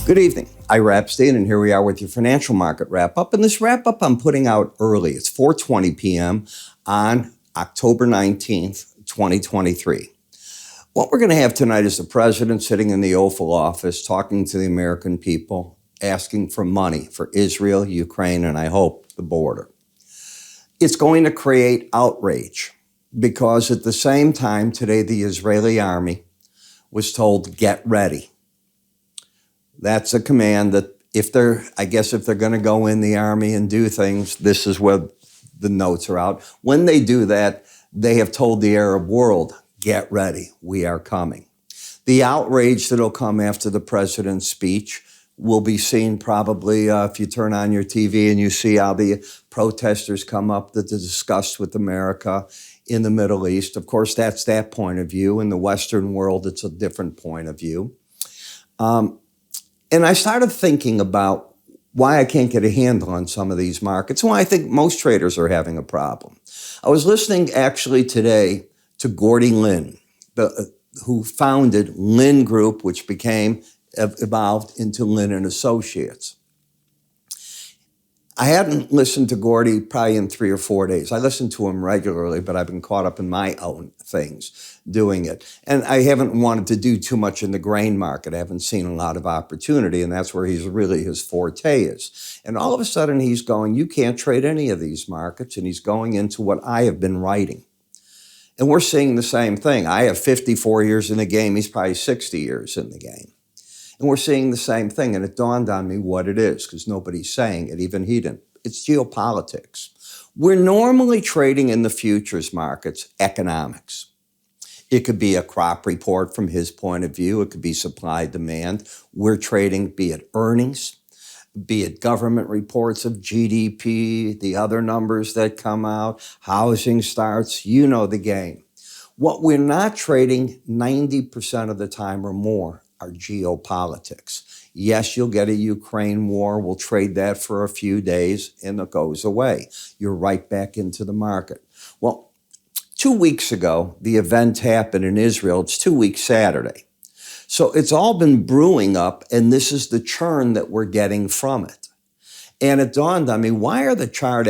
Good evening. Ira Epstein, and here we are with your financial market wrap-up. And this wrap-up I'm putting out early. It's 4:20 p.m. on October 19th, 2023. What we're going to have tonight is the president sitting in the Oval Office talking to the American people, asking for money for Israel, Ukraine, and I hope the border. It's going to create outrage because at the same time today, the Israeli army was told, get ready. That's a command that if they're going to go in the army and do things, this is where the notes are out. When they do that, they have told the Arab world, get ready, we are coming. The outrage that'll come after the president's speech will be seen probably if you turn on your TV and you see how the protesters come up to discuss with America in the Middle East. Of course, that's that point of view. In the Western world, it's a different point of view. And I started thinking about why I can't get a handle on some of these markets, and why I think most traders are having a problem. I was listening actually today to Gordy Linn, who founded Linn Group, which evolved into Linn Associates. I hadn't listened to Gordy probably in 3 or 4 days. I listen to him regularly, but I've been caught up in my own things doing it. And I haven't wanted to do too much in the grain market. I haven't seen a lot of opportunity, and that's where his forte is. And all of a sudden he's going, you can't trade any of these markets, and he's going into what I have been writing. And we're seeing the same thing. I have 54 years in the game. He's probably 60 years in the game. And we're seeing the same thing, and it dawned on me what it is, because nobody's saying it, even he didn't. It's geopolitics. We're normally trading in the futures markets economics. It could be a crop report from his point of view. It could be supply demand. We're trading, be it earnings, be it government reports of GDP, the other numbers that come out, housing starts, you know the game. What we're not trading 90% of the time or more are geopolitics. Yes, you'll get a Ukraine war. We'll trade that for a few days and it goes away. You're right back into the market. Well, 2 weeks ago, the event happened in Israel. It's 2 weeks Saturday. So it's all been brewing up, and this is the churn that we're getting from it. And it dawned on me, why is the chart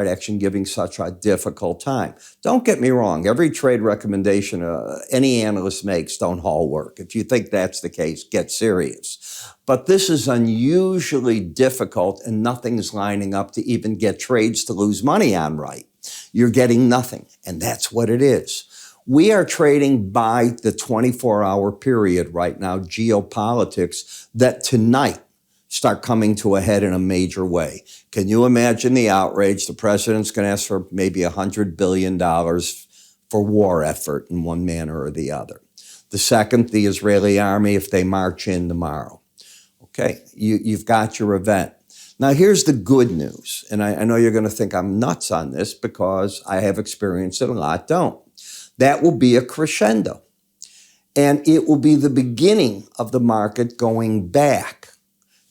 action giving such a difficult time? Don't get me wrong. Every trade recommendation any analyst makes don't all work. If you think that's the case, get serious. But this is unusually difficult, and nothing's lining up to even get trades to lose money on right. You're getting nothing, and that's what it is. We are trading by the 24-hour period right now, geopolitics, that tonight start coming to a head in a major way. Can you imagine the outrage? The president's going to ask for maybe $100 billion for war effort in one manner or the other. The second, the Israeli army, if they march in tomorrow. Okay, you've got your event. Now, here's the good news. And I know you're going to think I'm nuts on this because I have experienced it, a lot don't. That will be a crescendo. And it will be the beginning of the market going back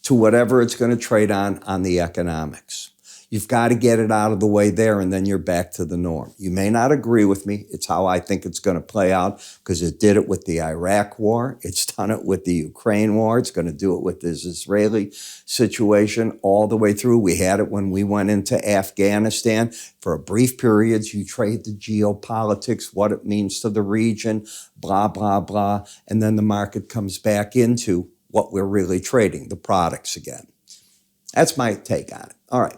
to whatever it's going to trade on the economics. You've got to get it out of the way there, and then you're back to the norm. You may not agree with me. It's how I think it's going to play out, because it did it with the Iraq war. It's done it with the Ukraine war. It's going to do it with this Israeli situation all the way through. We had it when we went into Afghanistan. For a brief period, you trade the geopolitics, what it means to the region, blah, blah, blah. And then the market comes back into what we're really trading, the products again. That's my take on it. All right.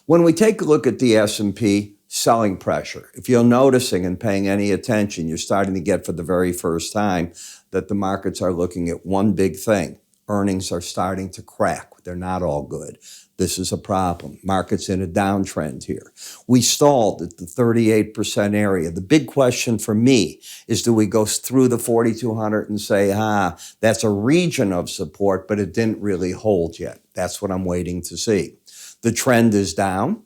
When we take a look at the S&P, selling pressure, if you're noticing and paying any attention, you're starting to get for the very first time that the markets are looking at one big thing. Earnings are starting to crack. They're not all good. This is a problem. Market's in a downtrend here. We stalled at the 38% area. The big question for me is, do we go through the 4,200 and say, that's a region of support, but it didn't really hold yet? That's what I'm waiting to see. The trend is down.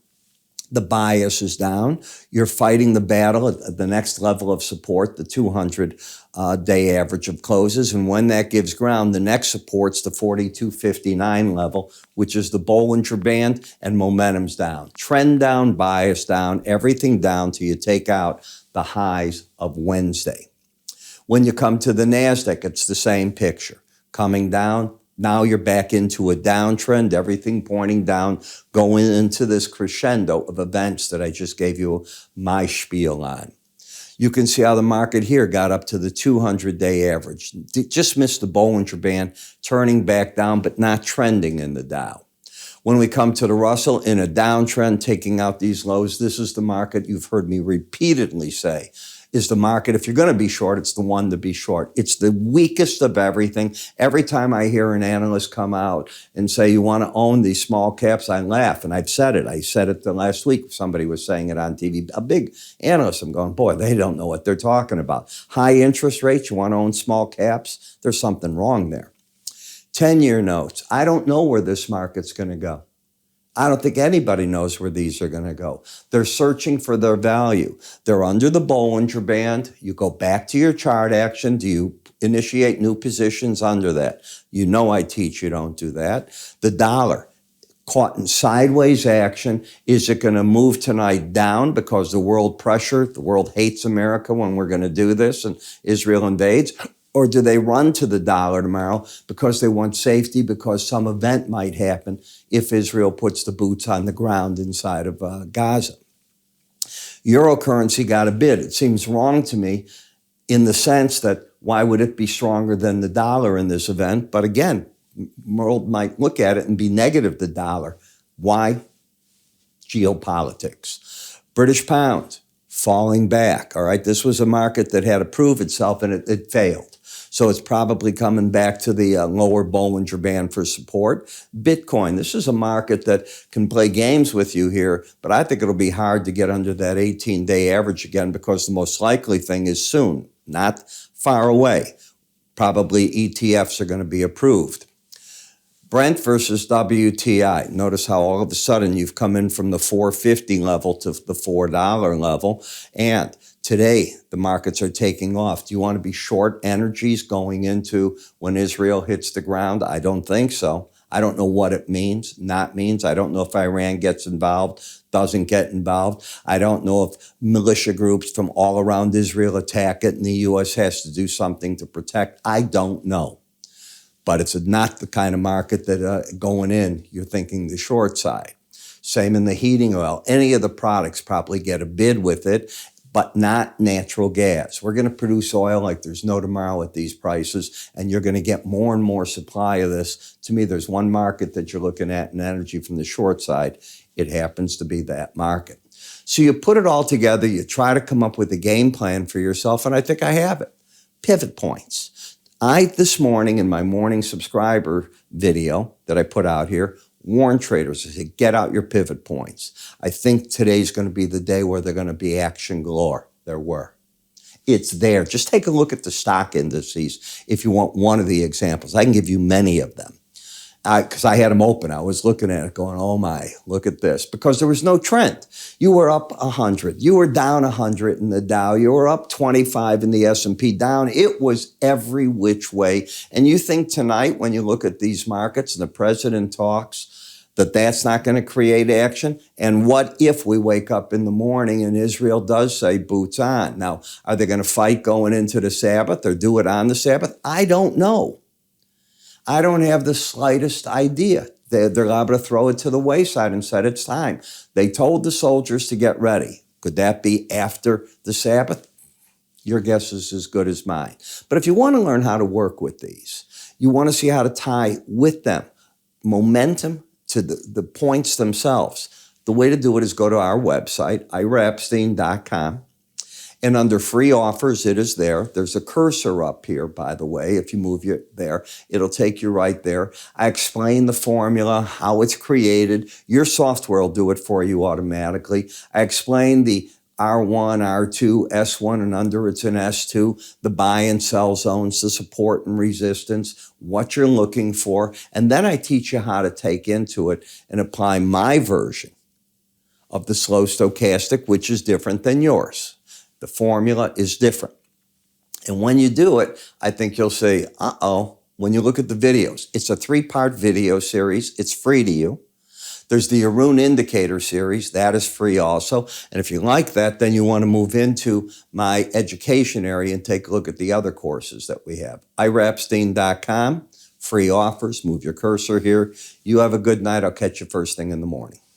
The bias is down. You're fighting the battle at the next level of support, the 200-day average of closes. And when that gives ground, the next support's the 42.59 level, which is the Bollinger Band, and momentum's down. Trend down, bias down, everything down till you take out the highs of Wednesday. When you come to the NASDAQ, it's the same picture. Coming down, Now you're back into a downtrend, everything pointing down, going into this crescendo of events that I just gave you my spiel on. You can see how the market here got up to the 200-day average. Just missed the Bollinger Band, turning back down, but not trending in the Dow. When we come to the Russell in a downtrend, taking out these lows, this is the market you've heard me repeatedly say is the market. If you're going to be short, it's the one to be short. It's the weakest of everything. Every time I hear an analyst come out and say, you want to own these small caps, I laugh. And I've said it. I said it the last week. Somebody was saying it on TV. A big analyst. I'm going, boy, they don't know what they're talking about. High interest rates, you want to own small caps? There's something wrong there. 10-year notes. I don't know where this market's going to go. I don't think anybody knows where these are going to go. They're searching for their value. They're under the Bollinger Band. You go back to your chart action. Do you initiate new positions under that? You know I teach you don't do that. The dollar, caught in sideways action. Is it going to move tonight down because the world pressure, the world hates America when we're going to do this and Israel invades? Or do they run to the dollar tomorrow because they want safety, because some event might happen if Israel puts the boots on the ground inside of Gaza? Eurocurrency got a bid. It seems wrong to me in the sense that why would it be stronger than the dollar in this event? But again, the world might look at it and be negative the dollar. Why? Geopolitics. British pound falling back. All right, this was a market that had to prove itself and it failed. So it's probably coming back to the lower Bollinger Band for support. Bitcoin, this is a market that can play games with you here, but I think it'll be hard to get under that 18-day average again because the most likely thing is soon, not far away. Probably ETFs are going to be approved. Brent versus WTI. Notice how all of a sudden you've come in from the $4.50 level to the $4 level. And today, the markets are taking off. Do you want to be short energies going into when Israel hits the ground? I don't think so. I don't know what it means, not means. I don't know if Iran gets involved, doesn't get involved. I don't know if militia groups from all around Israel attack it and the U.S. has to do something to protect. I don't know. But it's not the kind of market that going in, you're thinking the short side. Same in the heating oil. Any of the products probably get a bid with it, but not natural gas. We're going to produce oil like there's no tomorrow at these prices, and you're going to get more and more supply of this. To me, there's one market that you're looking at in energy from the short side. It happens to be that market. So you put it all together, you try to come up with a game plan for yourself, and I think I have it. Pivot points. This morning in my morning subscriber video that I put out here, warn traders. I said, get out your pivot points. I think today's going to be the day where they're going to be action galore. There were. It's there. Just take a look at the stock indices if you want one of the examples. I can give you many of them. Because I had them open. I was looking at it going, oh my, look at this. Because there was no trend. You were up 100. You were down 100 in the Dow. You were up 25 in the S&P down. It was every which way. And you think tonight when you look at these markets and the president talks that that's not going to create action? And what if we wake up in the morning and Israel does say boots on? Now, are they going to fight going into the Sabbath or do it on the Sabbath? I don't know. I don't have the slightest idea. They're able to throw it to the wayside and said it's time. They told the soldiers to get ready. Could that be after the Sabbath? Your guess is as good as mine. But if you want to learn how to work with these, you want to see how to tie with them momentum to the points themselves. The way to do it is go to our website, iraepstein.com. And under free offers, it is there. There's a cursor up here, by the way. If you move it there, it'll take you right there. I explain the formula, how it's created. Your software will do it for you automatically. I explain the R1, R2, S1, and under it's an S2, the buy and sell zones, the support and resistance, what you're looking for. And then I teach you how to take into it and apply my version of the slow stochastic, which is different than yours. The formula is different. And when you do it, I think you'll say, uh-oh, when you look at the videos. It's a 3-part video series. It's free to you. There's the Arun Indicator series. That is free also. And if you like that, then you want to move into my education area and take a look at the other courses that we have. iraepstein.com free offers. Move your cursor here. You have a good night. I'll catch you first thing in the morning.